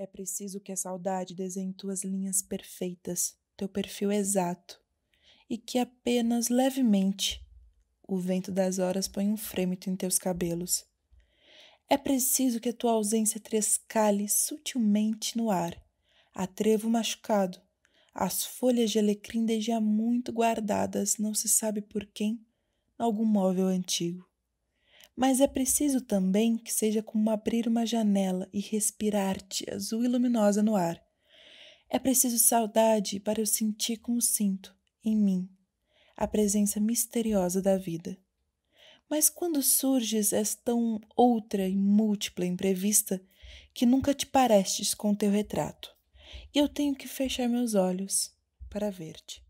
É preciso que a saudade desenhe tuas linhas perfeitas, teu perfil exato, e que apenas levemente o vento das horas ponha um frêmito em teus cabelos. É preciso que a tua ausência trescale sutilmente no ar, a trevo machucado, as folhas de alecrim desde há muito guardadas, não se sabe por quem, em algum móvel antigo. Mas é preciso também que seja como abrir uma janela e respirar-te azul e luminosa no ar. É preciso saudade para eu sentir como sinto, em mim, a presença misteriosa da vida. Mas quando surges és tão outra e múltipla e imprevista que nunca te parestes com teu retrato, e eu tenho que fechar meus olhos para ver-te.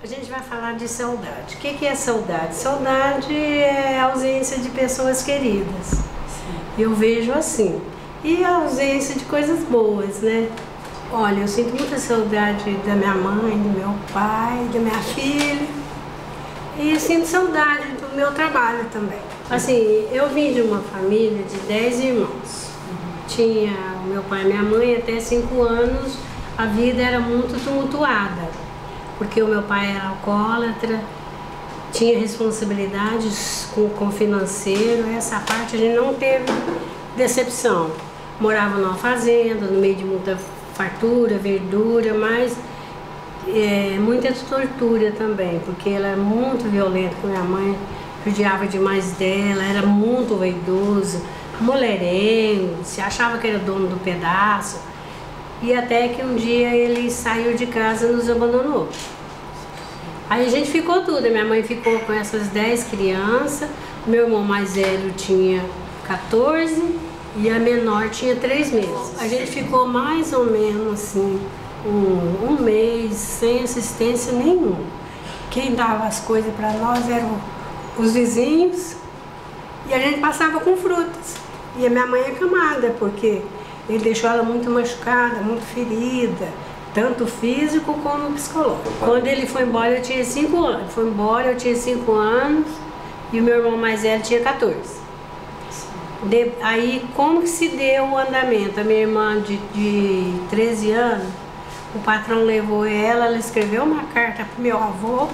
A gente vai falar de saudade. O que é saudade? Saudade é a ausência de pessoas queridas. Sim. Eu vejo assim. E a ausência de coisas boas, né? Olha, eu sinto muita saudade da minha mãe, do meu pai, da minha filha. E sinto saudade do meu trabalho também. Assim, eu vim de uma família de 10 irmãos. Tinha o meu pai e minha mãe até 5 anos. A vida era muito tumultuada. Porque o meu pai era alcoólatra, tinha responsabilidades com o financeiro, essa parte a gente não teve decepção. Morava numa fazenda, no meio de muita fartura, verdura, mas muita tortura também, porque ela era muito violenta com minha mãe, judiava demais dela, era muito vaidoso, mulherengo, se achava que era dono do pedaço. E até que um dia ele saiu de casa e nos abandonou. Aí a gente ficou tudo, a minha mãe ficou com essas 10 crianças, meu irmão mais velho tinha 14 e a menor tinha 3 meses. A gente ficou mais ou menos assim, um mês sem assistência nenhuma. Quem dava as coisas para nós eram os vizinhos e a gente passava com frutas. E a minha mãe é acamada, porque ele deixou ela muito machucada, muito ferida, tanto físico como psicológico. Quando ele foi embora, eu tinha 5 anos. Foi embora, eu tinha 5 anos e o meu irmão mais velho tinha 14. Aí, como que se deu o andamento? A minha irmã de 13 anos, o patrão levou ela escreveu uma carta para o meu avô,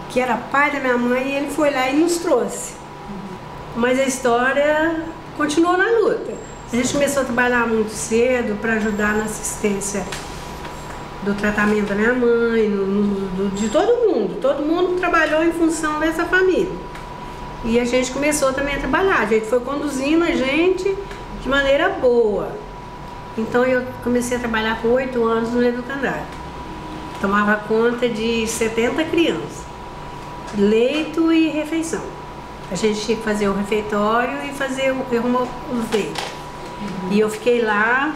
que era pai da minha mãe, e ele foi lá e nos trouxe. Mas a história continuou na luta. A gente começou a trabalhar muito cedo para ajudar na assistência do tratamento da minha mãe, de todo mundo. Todo mundo trabalhou em função dessa família. E a gente começou também a trabalhar. A gente foi conduzindo a gente de maneira boa. Então eu comecei a trabalhar com 8 anos no educandário. Tomava conta de 70 crianças. Leito e refeição. A gente tinha que fazer o refeitório e fazer o leito. E eu fiquei lá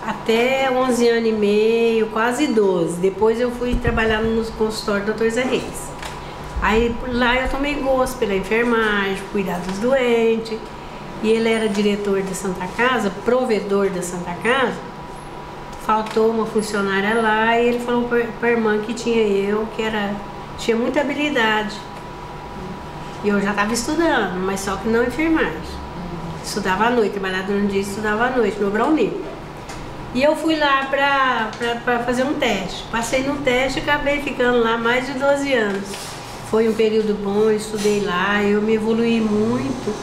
até 11 anos e meio, quase 12. Depois eu fui trabalhar no consultório do Dr. Zé Reis. Aí lá eu tomei gosto pela enfermagem, cuidar dos doentes. E ele era diretor da Santa Casa, provedor da Santa Casa. Faltou uma funcionária lá e ele falou para a irmã que tinha eu, tinha muita habilidade. E eu já estava estudando, mas só que não enfermagem. Estudava à noite, trabalhava durante o dia e estudava à noite, no Brownil. E eu fui lá para fazer um teste. Passei no teste e acabei ficando lá mais de 12 anos. Foi um período bom, eu estudei lá, eu me evoluí muito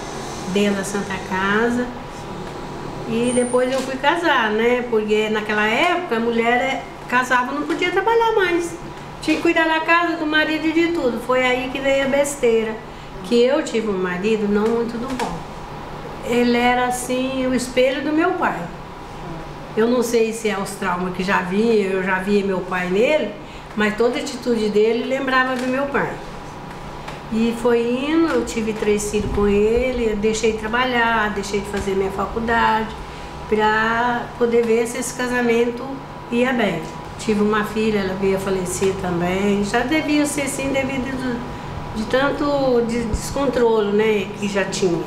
dentro da Santa Casa. E depois eu fui casar, né? Porque naquela época a mulher casava, não podia trabalhar mais. Tinha que cuidar da casa, do marido e de tudo. Foi aí que veio a besteira. Que eu tive um marido não muito do bom. Ele era assim, o espelho do meu pai. Eu não sei se é os traumas que eu já via meu pai nele, mas toda a atitude dele lembrava do meu pai. E foi indo, eu tive 3 filhos com ele, eu deixei de trabalhar, deixei de fazer minha faculdade, para poder ver se esse casamento ia bem. Tive uma filha, ela veio a falecer também. Já devia ser assim, devido de tanto descontrole, né, que já tinha.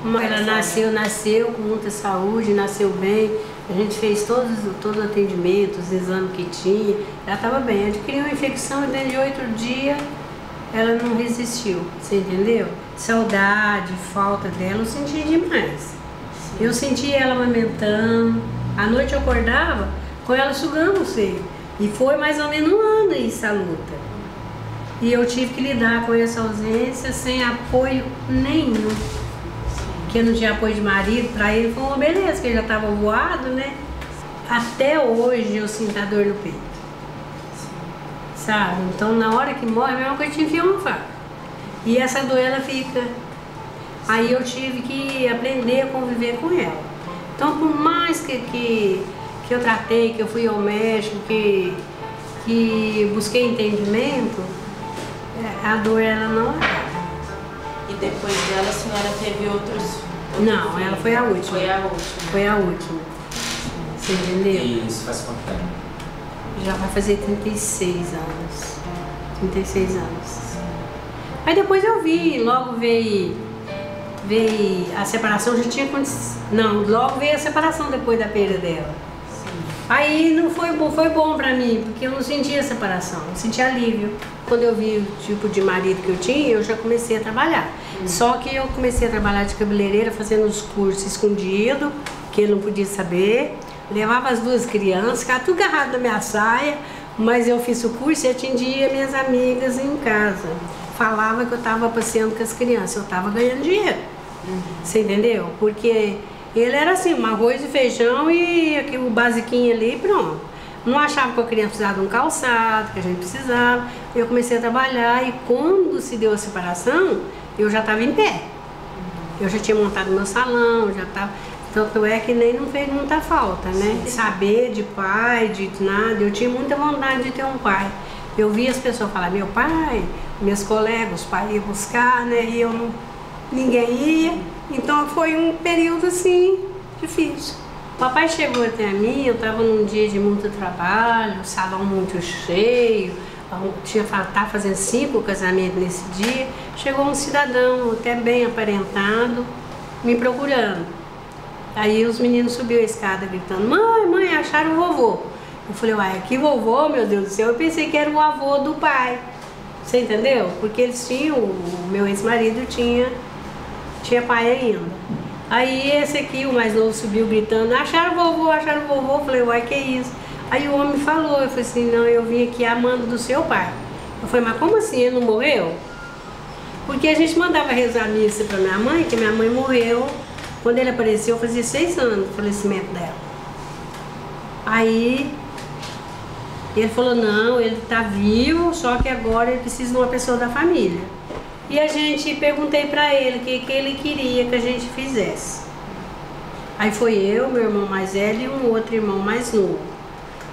Mas ela nasceu com muita saúde, nasceu bem. A gente fez todos os atendimentos, os exames que tinha. Ela estava bem. Adquiriu uma infecção e dentro de 8 dias ela não resistiu, você entendeu? Saudade, falta dela, eu senti demais. Eu senti ela amamentando. À noite eu acordava com ela sugando o seio. E foi mais ou menos 1 ano essa luta. E eu tive que lidar com essa ausência sem apoio nenhum. Porque não tinha apoio de marido, para ele foi uma beleza, que ele já estava voado, né? Até hoje eu sinto a dor no peito. Sabe? Então na hora que morre, é a mesma coisa que enfia uma faca. E essa dor ela fica. Aí eu tive que aprender a conviver com ela. Então por mais que eu tratei, que eu fui ao médico, que busquei entendimento, a dor ela não acaba. E depois dela a senhora teve outros Não, filhos? ela foi a última. Foi a última. Foi a última. Você entendeu? E isso faz quanto tempo? Já vai fazer 36 anos. 36 anos. Aí depois eu vi, logo veio a separação, já tinha acontecido. Não, logo veio a separação depois da perda dela. Aí não foi bom pra mim, porque eu não sentia separação, eu sentia alívio. Quando eu vi o tipo de marido que eu tinha, eu já comecei a trabalhar. Só que eu comecei a trabalhar de cabeleireira, fazendo os cursos escondidos, que ele não podia saber. Levava as 2 crianças, ficava tudo agarrado na minha saia, mas eu fiz o curso e atendia minhas amigas em casa. Falava que eu estava passeando com as crianças, eu estava ganhando dinheiro. Você entendeu? Porque ele era assim, um arroz e feijão e o basiquinho ali e pronto. Não achava que a criança precisava de um calçado, que a gente precisava. Eu comecei a trabalhar e quando se deu a separação, eu já estava em pé. Eu já tinha montado meu salão, já estava... Tanto é que nem não fez muita falta, né? Sim. Saber de pai, de nada, eu tinha muita vontade de ter um pai. Eu via as pessoas falar, meu pai, meus colegas, os pais iam buscar, né? E eu não... ninguém ia. Então foi um período assim, difícil. O papai chegou até a mim, eu estava num dia de muito trabalho, salão muito cheio, estava fazendo 5 casamentos nesse dia. Chegou um cidadão, até bem aparentado, me procurando. Aí os meninos subiram a escada gritando, mãe, acharam o vovô. Eu falei, uai, que vovô, meu Deus do céu? Eu pensei que era o avô do pai. Você entendeu? Porque eles tinham, o meu ex-marido tinha pai ainda. Aí esse aqui, o mais novo, subiu gritando, acharam o vovô, acharam o vovô. Eu falei, uai, que isso? Aí o homem falou, eu falei assim, não, eu vim aqui amando do seu pai. Eu falei, mas como assim, ele não morreu? Porque a gente mandava rezar a missa pra minha mãe, que minha mãe morreu. Quando ele apareceu, fazia 6 anos do falecimento dela. Aí ele falou, não, ele tá vivo, só que agora ele precisa de uma pessoa da família. E a gente, perguntei pra ele o que ele queria que a gente fizesse. Aí foi eu, meu irmão mais velho e um outro irmão mais novo.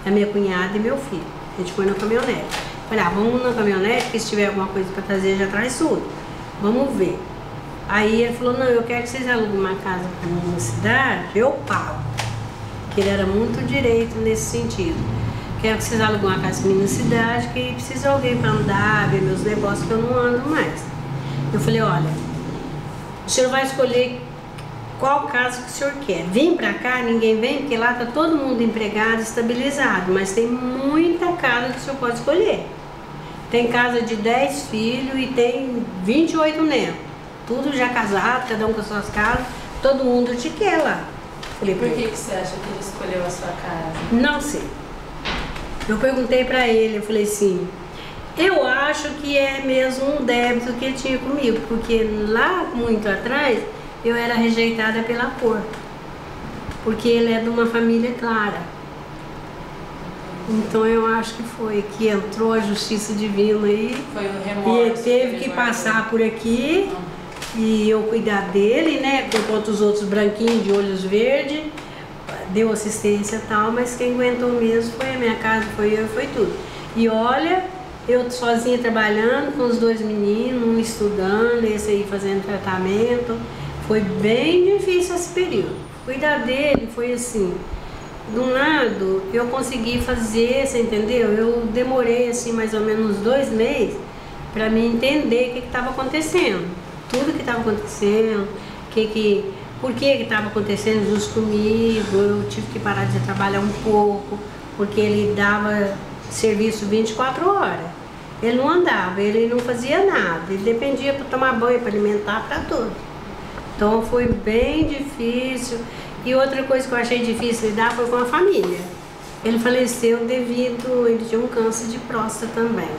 A minha cunhada e meu filho. A gente foi na caminhonete. Falei, vamos na caminhonete, que se tiver alguma coisa pra trazer, já traz tudo. Vamos ver. Aí ele falou, não, eu quero que vocês aluguem uma casa pra mim na cidade, eu pago. Que ele era muito direito nesse sentido. Quero que vocês aluguem uma casa pra mim na cidade, que precisa de alguém pra andar, ver meus negócios, que eu não ando mais. Eu falei, olha, o senhor vai escolher qual casa que o senhor quer. Vem pra cá, ninguém vem, porque lá tá todo mundo empregado, estabilizado, mas tem muita casa que o senhor pode escolher. Tem casa de 10 filhos e tem 28 netos. Tudo já casado, cada um com as suas casas, todo mundo te quer lá. Falei, por que você acha que ele escolheu a sua casa? Não sei. Eu perguntei pra ele, eu falei assim, eu acho que é mesmo um débito que ele tinha comigo, porque lá muito atrás eu era rejeitada pela cor, porque ele é de uma família clara. Então eu acho que foi que entrou a justiça divina aí. Foi o remorso. E ele teve que passar por aqui. E eu cuidar dele, né, enquanto os outros branquinhos de olhos verdes, deu assistência e tal, mas quem aguentou mesmo foi a minha casa, foi eu, foi tudo. E olha, eu sozinha trabalhando com os 2 meninos, um estudando, esse aí fazendo tratamento, foi bem difícil esse período. Cuidar dele foi assim, De um lado, eu consegui fazer, você entendeu? Eu demorei assim mais ou menos 2 meses para me entender o que estava acontecendo. Tudo que estava acontecendo, por que estava acontecendo justo comigo. Eu tive que parar de trabalhar um pouco, porque ele dava serviço 24 horas. Ele não andava, ele não fazia nada, ele dependia para tomar banho, para alimentar, para tudo. Então foi bem difícil. E outra coisa que eu achei difícil lidar foi com a família. Ele faleceu devido, ele tinha um câncer de próstata também.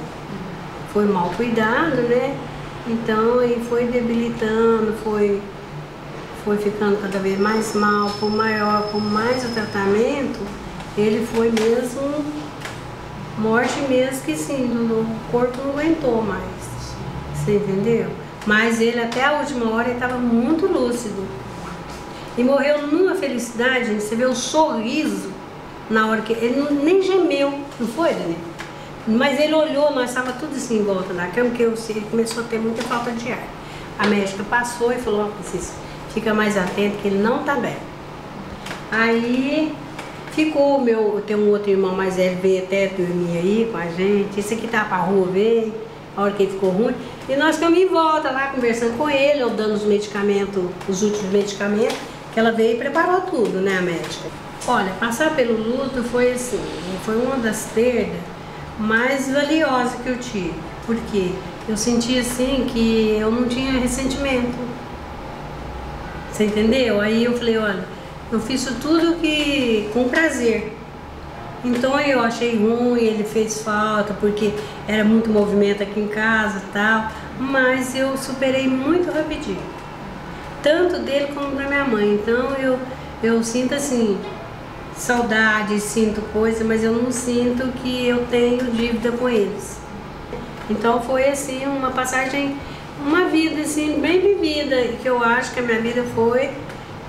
Foi mal cuidado, né? Então ele foi debilitando, foi ficando cada vez mais mal, por mais o tratamento, ele foi mesmo morte mesmo que sim, o corpo não aguentou mais. Você entendeu? Mas ele até a última hora ele estava muito lúcido. E morreu numa felicidade, você vê o sorriso na hora que... Ele nem gemeu, não foi, Dani? Mas ele olhou, nós estávamos tudo assim em volta da cama, porque ele começou a ter muita falta de ar. A médica passou e falou, ó, Francisco, fica mais atento que ele não está bem. Aí ficou tem um outro irmão mais velho, veio até dormir aí com a gente. Esse aqui tá pra rua, veio, a hora que ele ficou ruim. E nós ficamos em volta lá, conversando com ele, eu dando os medicamentos, os últimos medicamentos, que ela veio e preparou tudo, né, a médica. Olha, passar pelo luto foi assim, foi uma das perdas mais valiosas que eu tive. Porque eu senti assim que eu não tinha ressentimento. Você entendeu? Aí eu falei, olha, eu fiz isso tudo com prazer. Então eu achei ruim, ele fez falta, porque era muito movimento aqui em casa e tal. Mas eu superei muito rapidinho. Tanto dele como da minha mãe. Então eu sinto assim, saudade, sinto coisa, mas eu não sinto que eu tenho dívida com eles. Então foi assim, uma passagem, uma vida assim, bem vivida, que eu acho que a minha vida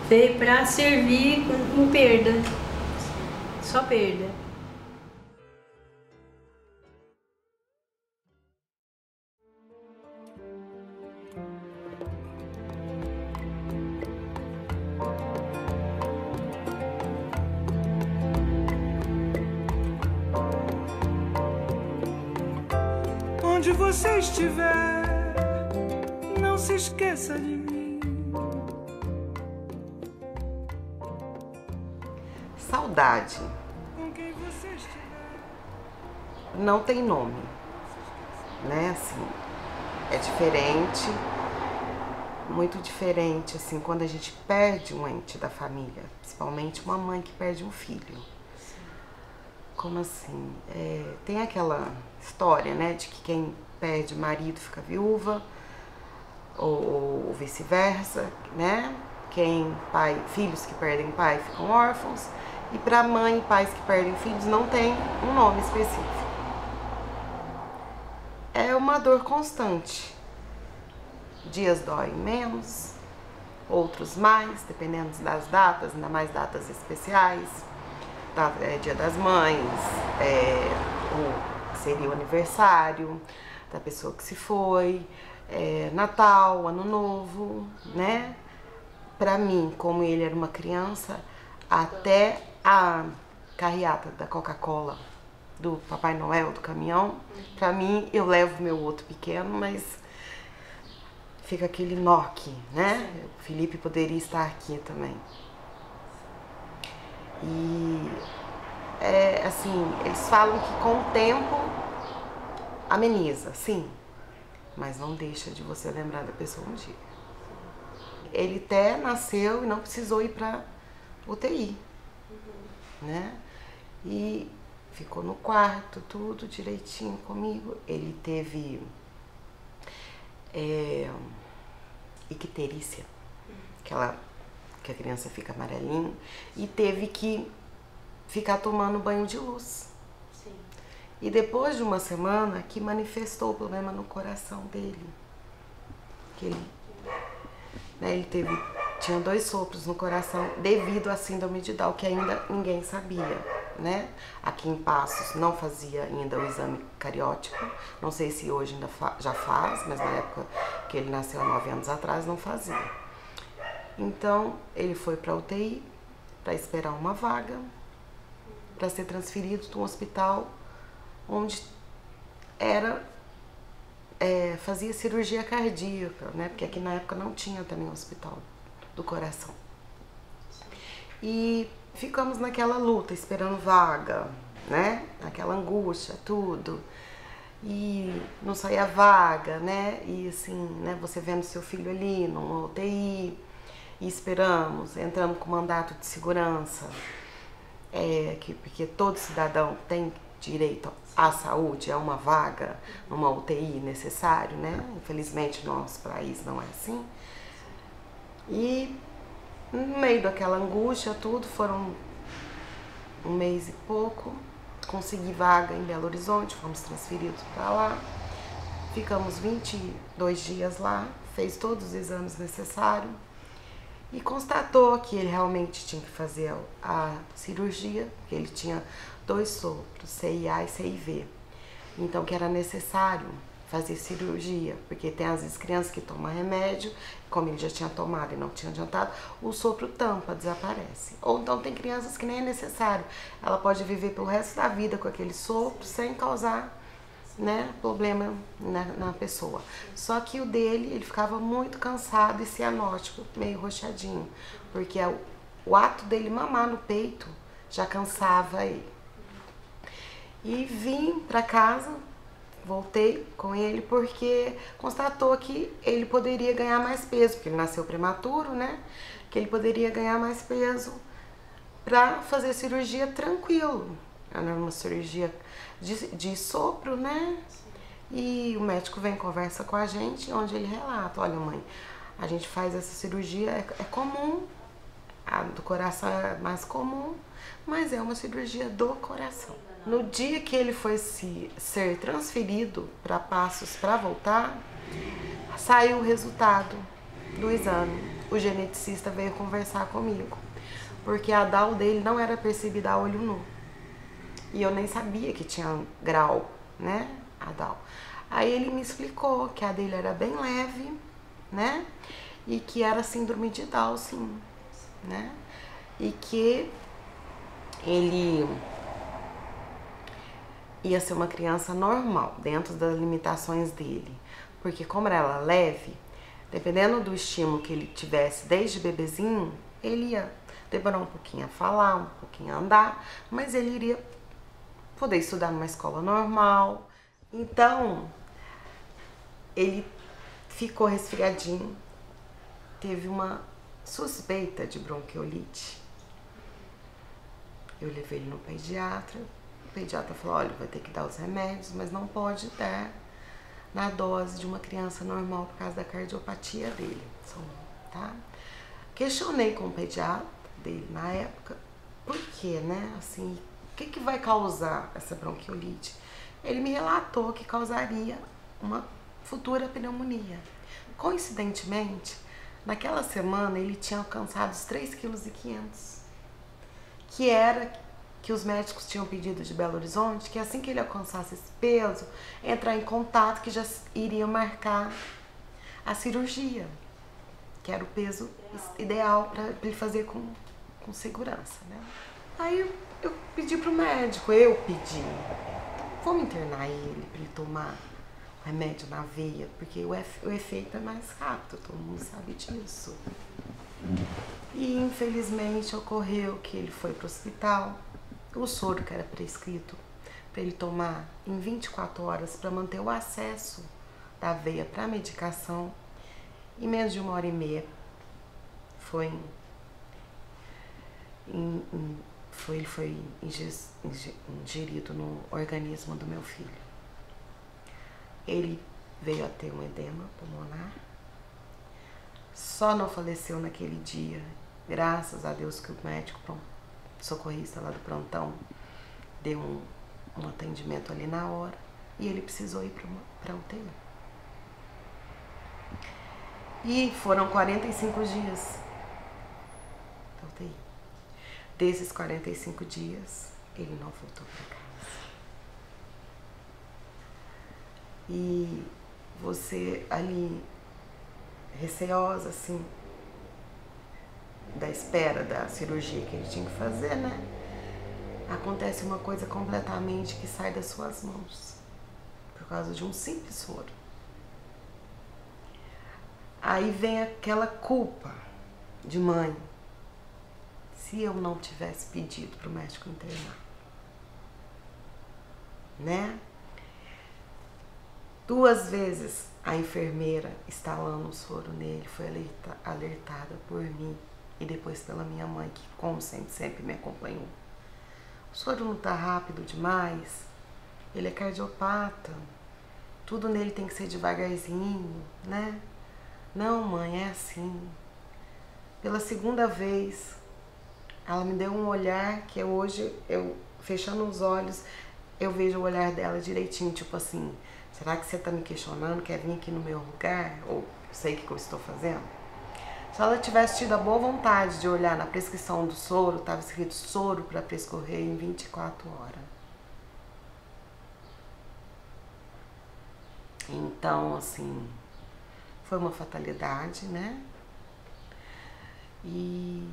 veio para servir em perda, só perda. Onde você estiver, não se esqueça de mim. Saudade Com quem você estiver. não tem nome, né? Assim, é diferente, muito diferente, assim, quando a gente perde um ente da família, principalmente uma mãe que perde um filho. Como assim? Tem aquela história, né, de que quem perde marido fica viúva, ou vice-versa, né? Filhos que perdem pai ficam órfãos, e para mãe e pais que perdem filhos não tem um nome específico. É uma dor constante. Dias doem menos, outros mais, dependendo das datas, ainda mais datas especiais. Dia das Mães, seria o aniversário da pessoa que se foi, Natal, Ano Novo, né? Para mim, como ele era uma criança, até a carreata da Coca-Cola, do Papai Noel, do caminhão, para mim, eu levo meu outro pequeno, mas fica aquele nó aqui, né? O Felipe poderia estar aqui também. E assim, eles falam que com o tempo ameniza, sim, mas não deixa de você lembrar da pessoa um dia. Ele até nasceu e não precisou ir para UTI, né? E ficou no quarto, tudo direitinho comigo. Ele teve icterícia, que a criança fica amarelinha, e teve que ficar tomando banho de luz. Sim. E depois de uma semana que manifestou o problema no coração dele. Que ele tinha 2 sopros no coração devido à síndrome de Down, que ainda ninguém sabia, né? Aqui em Passos não fazia ainda o exame cariótipo, não sei se hoje ainda já faz, mas na época que ele nasceu há 9 anos atrás não fazia. Então ele foi para UTI para esperar uma vaga para ser transferido de um hospital onde fazia cirurgia cardíaca, né? Porque aqui na época não tinha também hospital do coração. E ficamos naquela luta, esperando vaga, né? Naquela angústia, tudo. E não saía vaga, né? E assim, né? Você vendo seu filho ali numa UTI, e esperamos, entramos com mandato de segurança, porque todo cidadão tem direito à saúde, a uma vaga numa UTI necessário, né? Infelizmente, nosso país não é assim. E no meio daquela angústia, tudo, foram um mês e pouco, consegui vaga em Belo Horizonte, fomos transferidos para lá, ficamos 22 dias lá, fez todos os exames necessários e constatou que ele realmente tinha que fazer a cirurgia, que ele tinha 2 sopros, CIA e CIV, então que era necessário fazer cirurgia, porque tem às vezes crianças que tomam remédio, como ele já tinha tomado e não tinha adiantado, o sopro tampa, desaparece. Ou então tem crianças que nem é necessário, ela pode viver pelo resto da vida com aquele sopro sem causar, né, problema na pessoa. Só que o dele, ele ficava muito cansado e cianótico, meio roxadinho, porque o ato dele mamar no peito já cansava ele. E vim para casa, voltei com ele porque constatou que ele poderia ganhar mais peso, porque ele nasceu prematuro, né? Que ele poderia ganhar mais peso para fazer cirurgia tranquilo. Era uma cirurgia de sopro, né? E o médico vem, conversa com a gente, onde ele relata: olha, mãe, a gente faz essa cirurgia, é comum, a do coração é mais comum, mas é uma cirurgia do coração. No dia que ele foi ser transferido para Passos para voltar, saiu o resultado do exame. O geneticista veio conversar comigo, porque a DAO dele não era percebida a olho nu. E eu nem sabia que tinha grau, né, a DAO. Aí ele me explicou que a dele era bem leve, né, e que era síndrome de Down, sim, né, e que ele ia ser uma criança normal, dentro das limitações dele. Porque como era leve, dependendo do estímulo que ele tivesse desde bebezinho, ele ia demorar um pouquinho a falar, um pouquinho a andar, mas ele iria poder estudar numa escola normal. Então, ele ficou resfriadinho, teve uma suspeita de bronquiolite. Eu levei ele no pediatra. O pediatra falou: olha, vai ter que dar os remédios, mas não pode dar na dose de uma criança normal por causa da cardiopatia dele, tá? Questionei com o pediatra dele na época, por quê, né? Assim, o que vai causar essa bronquiolite? Ele me relatou que causaria uma futura pneumonia. Coincidentemente, naquela semana ele tinha alcançado os 3,5 kg, que era que os médicos tinham pedido de Belo Horizonte, que assim que ele alcançasse esse peso, entrar em contato, que já iria marcar a cirurgia, que era o peso ideal para ele fazer com segurança, né? Aí eu pedi pro médico, vamos internar ele para ele tomar remédio na veia, porque o efeito é mais rápido, todo mundo sabe disso. E infelizmente ocorreu que ele foi pro hospital. O soro que era prescrito para ele tomar em 24 horas para manter o acesso da veia para a medicação, em menos de 1h30 ele foi ingerido no organismo do meu filho. Ele veio a ter um edema pulmonar, só não faleceu naquele dia, graças a Deus que o médico socorrista lá do prontão deu um atendimento ali na hora e ele precisou ir para UTI. E foram 45 dias da UTI. Desses 45 dias, ele não voltou para casa. E você ali, receosa, assim, da espera da cirurgia que ele tinha que fazer, né? acontece uma coisa completamente que sai das suas mãos, por causa de um simples soro. Aí vem aquela culpa de mãe, se eu não tivesse pedido para o médico internar, né? 2 vezes a enfermeira instalando o soro nele foi alertada por mim e depois pela minha mãe, que como sempre me acompanhou. O soro não tá rápido demais, ele é cardiopata, tudo nele tem que ser devagarzinho, né? Não, mãe, é assim. Pela 2ª vez, ela me deu um olhar que hoje, eu fechando os olhos, eu vejo o olhar dela direitinho, tipo assim, será que você tá me questionando, quer vir aqui no meu lugar? Ou sei o que eu estou fazendo? Se ela tivesse tido a boa vontade de olhar na prescrição do soro, estava escrito soro para prescorrer em 24 horas. Então, assim, foi uma fatalidade, né? E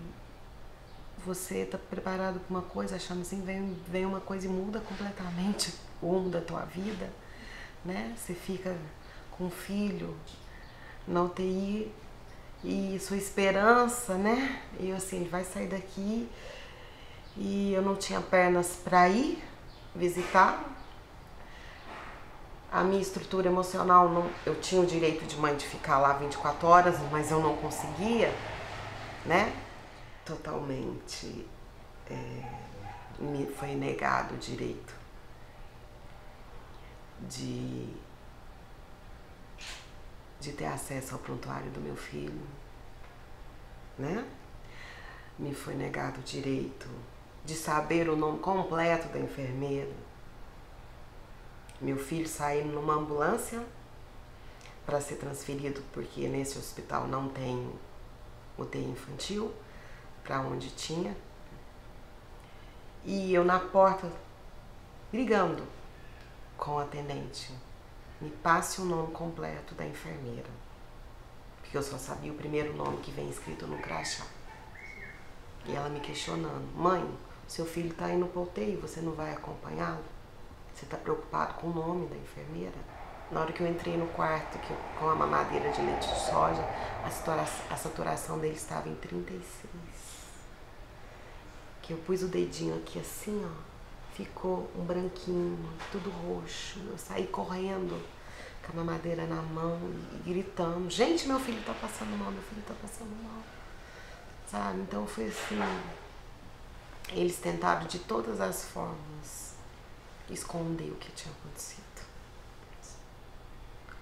você tá preparado para uma coisa, achando assim, vem uma coisa e muda completamente o rumo da tua vida, né? Você fica com um filho na UTI e sua esperança, né? E assim, ele vai sair daqui e eu não tinha pernas para ir visitá-lo. A minha estrutura emocional, não, eu tinha o direito de mãe de ficar lá 24 horas, mas eu não conseguia, né? Totalmente me foi negado o direito de ter acesso ao prontuário do meu filho, né? Me foi negado o direito de saber o nome completo da enfermeira. Meu filho saiu numa ambulância para ser transferido, porque nesse hospital não tem UTI infantil, para onde tinha. E eu na porta, brigando com o atendente. Me passe o nome completo da enfermeira. Porque eu só sabia o primeiro nome que vem escrito no crachá. E ela me questionando. Mãe, seu filho está indo para UTI, você não vai acompanhá-lo? Você está preocupado com o nome da enfermeira? Na hora que eu entrei no quarto, com a mamadeira de leite de soja, a saturação dele estava em 36. Que eu pus o dedinho aqui assim, ó. Ficou um branquinho, tudo roxo. Eu saí correndo com a mamadeira na mão e gritando. Gente, meu filho tá passando mal, meu filho tá passando mal. Sabe? Então foi assim. Eles tentaram de todas as formas esconder o que tinha acontecido.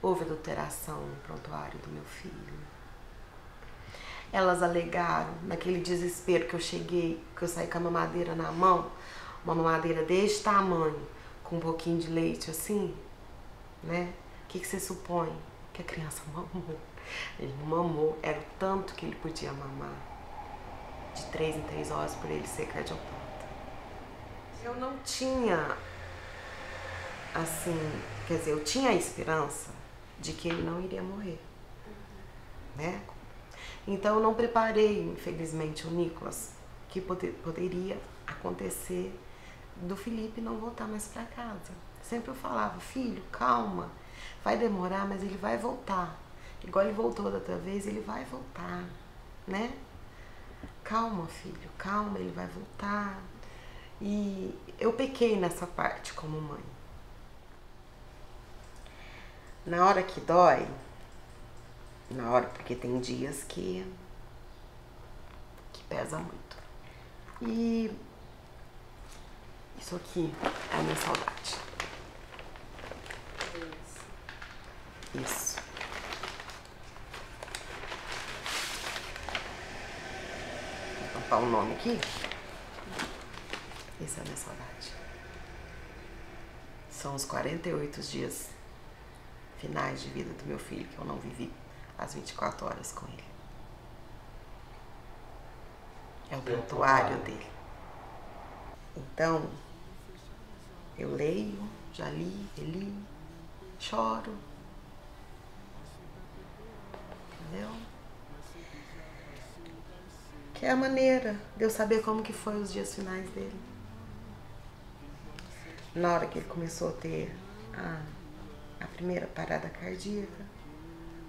Houve adulteração no prontuário do meu filho. Elas alegaram, naquele desespero que eu cheguei, que eu saí com a mamadeira na mão, uma mamadeira deste tamanho, com um pouquinho de leite assim, né? O que você supõe? Que a criança mamou. Ele não mamou, era o tanto que ele podia mamar. De 3 em 3 horas por ele ser cardiopata. Eu não tinha, assim, quer dizer, eu tinha a esperança de que ele não iria morrer, né? Então eu não preparei, infelizmente, o Nicolas, que poderia acontecer do Felipe não voltar mais para casa. Sempre eu falava, filho, calma, vai demorar, mas ele vai voltar. Igual ele voltou da outra vez, ele vai voltar, né? Calma, filho, calma, ele vai voltar. E eu pequei nessa parte como mãe. Na hora que dói, porque tem dias que pesa muito. E isso aqui é a minha saudade. Isso. Vou tampar o nome aqui. Essa é a minha saudade. São os 48 dias finais de vida do meu filho que eu não vivi as 24 horas com ele. É o prontuário dele. Então, eu leio, já li, reli, choro. Entendeu? Que é a maneira de eu saber como que foi os dias finais dele. Na hora que ele começou a ter a primeira parada cardíaca,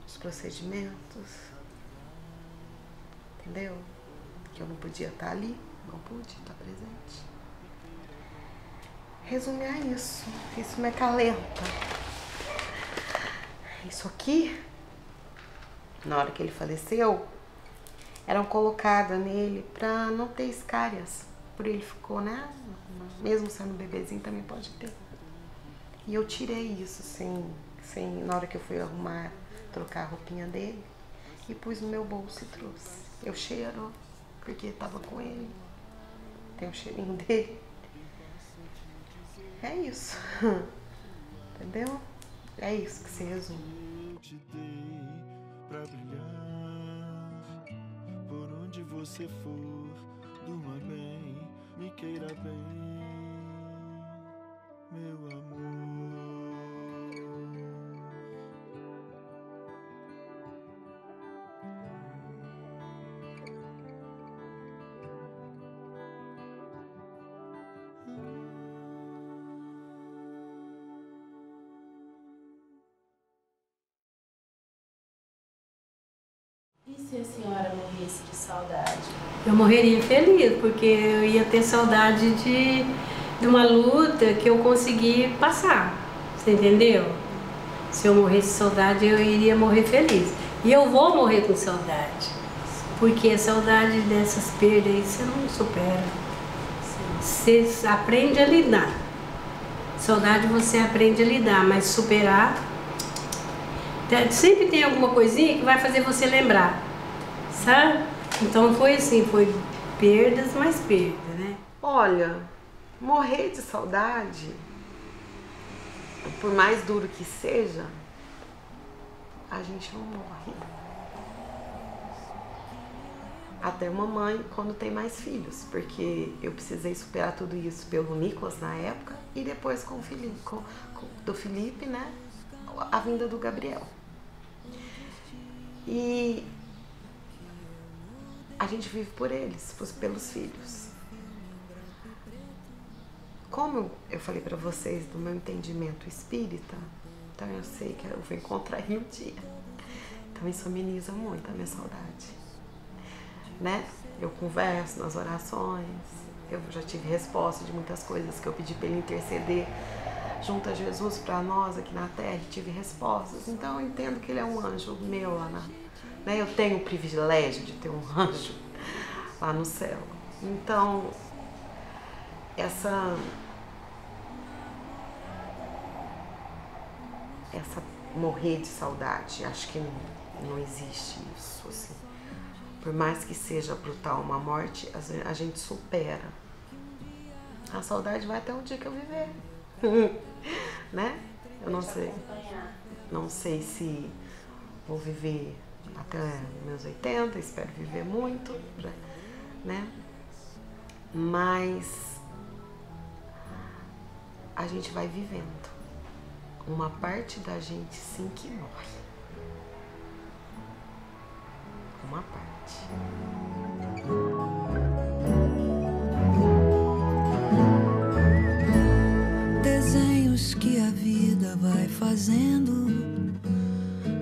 os procedimentos, entendeu? Que eu não podia estar ali, não pude estar presente. Resumir é isso me acalenta. Isso aqui, na hora que ele faleceu, eram colocadas nele pra não ter escárias. Por ele ficou, né? Mesmo sendo bebezinho também pode ter. E eu tirei isso na hora que eu fui arrumar, trocar a roupinha dele, e pus no meu bolso e trouxe. Eu cheiro, porque tava com ele. Tem o cheirinho dele. É isso. Entendeu? É isso que se resume. Eu te dei pra brilhar. Por onde você for, durma bem, me queira bem, meu amor. E se a senhora morresse de saudade? Eu morreria feliz, porque eu ia ter saudade de uma luta que eu consegui passar, você entendeu? Se eu morresse de saudade, eu iria morrer feliz. E eu vou morrer com saudade, porque a saudade dessas perdas aí você não supera. Você aprende a lidar. Saudade você aprende a lidar, mas superar... Sempre tem alguma coisinha que vai fazer você lembrar, sabe? Então foi assim, foi perdas mais perdas, né? Olha, morrer de saudade, por mais duro que seja, a gente não morre. Até uma mãe quando tem mais filhos, porque eu precisei superar tudo isso pelo Nicolas na época e depois com o Felipe, do Felipe, né? A vinda do Gabriel. E a gente vive por eles, pelos filhos. Como eu falei para vocês do meu entendimento espírita, então eu sei que eu vou encontrar aí um dia. Então isso ameniza muito a minha saudade, né? Eu converso nas orações, eu já tive resposta de muitas coisas que eu pedi para ele interceder junto a Jesus para nós aqui na Terra, e tive respostas. Então eu entendo que ele é um anjo meu lá né? Eu tenho o privilégio de ter um anjo lá no céu. Então essa morrer de saudade, acho que não existe isso, assim. Por mais que seja brutal uma morte, a gente supera. A saudade vai até o dia que eu viver. Né? Eu não sei se vou viver até meus 80, espero viver muito, né? Mas a gente vai vivendo. Uma parte da gente sim que morre. Uma parte. Desenhos que a vida vai fazendo,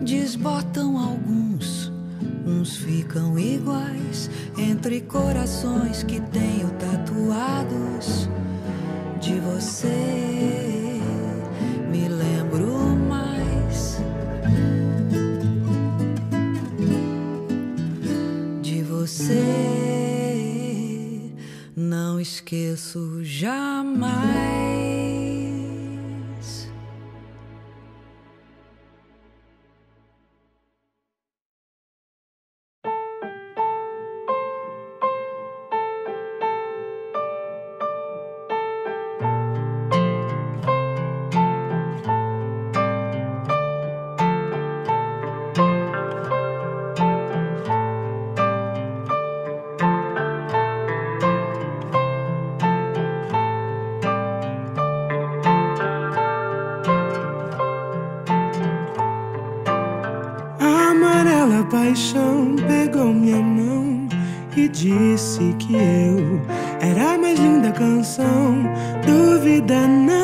desbotam alguns, uns ficam iguais, entre corações que tenho tatuados. De você me lembro mais, de você não esqueço jamais. Paixão pegou minha mão e disse que eu era a mais linda canção. Dúvida não.